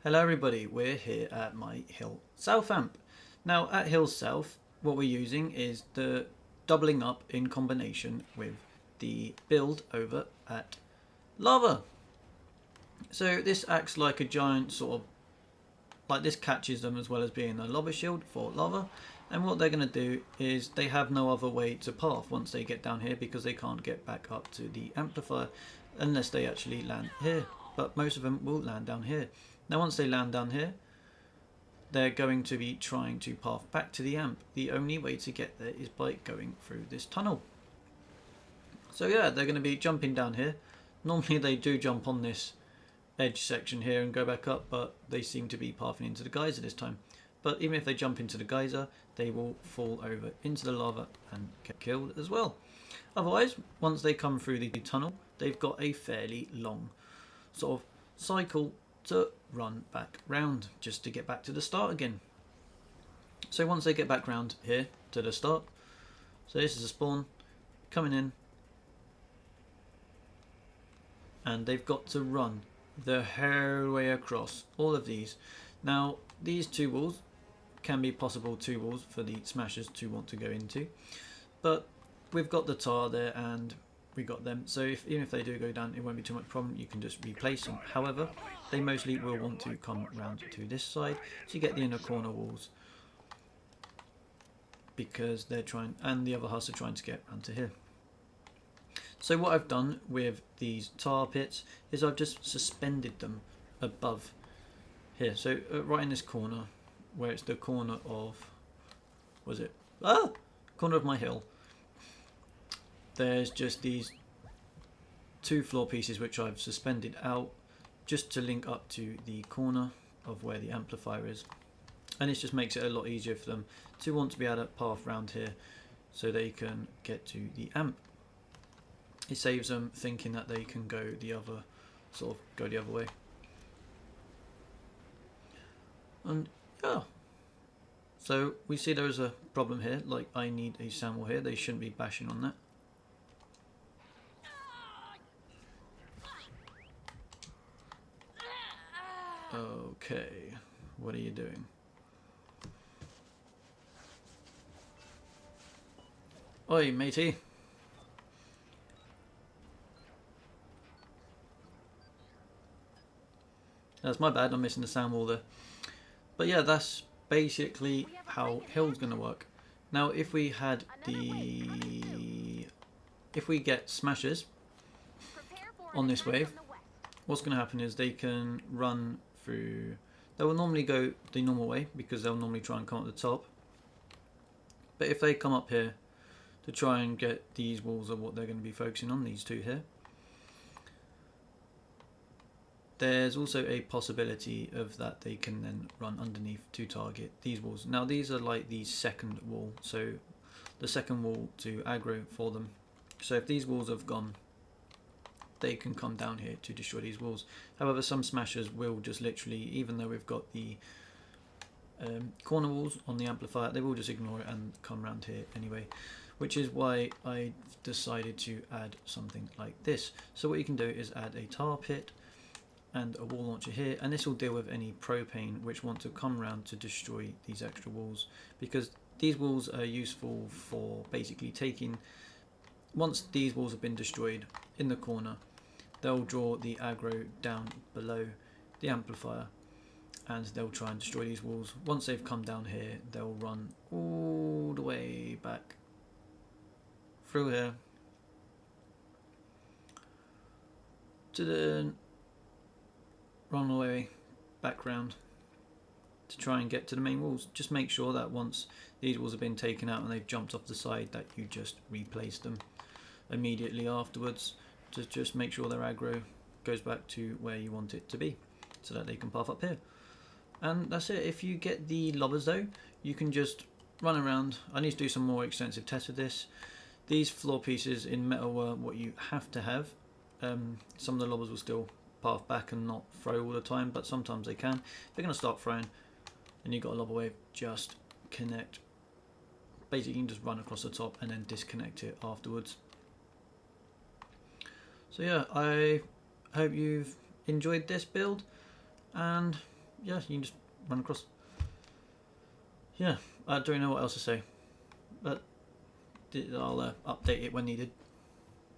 Hello everybody, we're here at my Hill South amp. Now at Hill South, what we're using is the doubling up in combination with the build over at Lava. So this acts like a giant sort of, like this catches them as well as being a lava shield for lava. And what they're going to do is they have no other way to path once they get down here because they can't get back up to the amplifier unless they actually land here. But most of them will land down here. Now once they land down here, they're going to be trying to path back to the amp. The only way to get there is by going through this tunnel. So yeah, they're going to be jumping down here. Normally they do jump on this edge section here and go back up, but they seem to be pathing into the geyser this time. But even if they jump into the geyser, they will fall over into the lava and get killed as well. Otherwise, once they come through the tunnel, they've got a fairly long sort of cycle to run back round just to get back to the start again. So once they get back round here to the start, so this is a spawn coming in, and they've got to run the whole way across all of these. Now these two walls can be possible two walls for the smashers to want to go into, but we've got the tar there and we got them, so even if they do go down, it won't be too much problem. You can just replace them. However, they mostly will want to come round to this side to get the inner corner walls, because they're trying, and the other huts are trying to get round to here. So what I've done with these tar pits is I've just suspended them above here. So right in this corner, where it's the corner of, corner of my hill, there's just these two floor pieces which I've suspended out just to link up to the corner of where the amplifier is. And this just makes it a lot easier for them to want to be able to path around here so they can get to the amp. It saves them thinking that they can go the other way. And yeah, so we see there's a problem here, like I need a sand wall here. They shouldn't be bashing on that. Okay, what are you doing? Oi, matey. That's my bad, I'm missing the sand wall there. But yeah, that's basically how Hill's going to work. Now if we had if we get smashers on this wave, what's going to happen is they can run through, they will normally go the normal way because they'll normally try and come up the top. But if they come up here to try and get these walls, are what they're going to be focusing on, these two here, there's also a possibility of that they can then run underneath to target these walls. Now these are like the second wall, so the second wall to aggro for them. So if these walls have gone, they can come down here to destroy these walls. However, some smashers will just literally, even though we've got the corner walls on the amplifier, they will just ignore it and come around here anyway, which is why I decided to add something like this. So what you can do is add a tar pit and a wall launcher here, and this will deal with any propane which want to come around to destroy these extra walls, because these walls are useful for basically taking, once these walls have been destroyed in the corner, they'll draw the aggro down below the amplifier and they'll try and destroy these walls. Once they've come down here, they'll run all the way back through here to the run away back round to try and get to the main walls. Just make sure that once these walls have been taken out and they've jumped off the side, that you just replace them immediately afterwards, to just make sure their aggro goes back to where you want it to be so that they can path up here. And that's it. If you get the lobbers though, you can just run around. I need to do some more extensive tests with this. These floor pieces in metal were what you have to have. Some of the lobbers will still path back and not throw all the time, but sometimes they can. If they're going to start throwing and you've got a lobber wave, just connect. Basically you can just run across the top and then disconnect it afterwards. So yeah, I hope you've enjoyed this build, and yeah, you can just run across. Yeah, I don't know what else to say, but I'll update it when needed.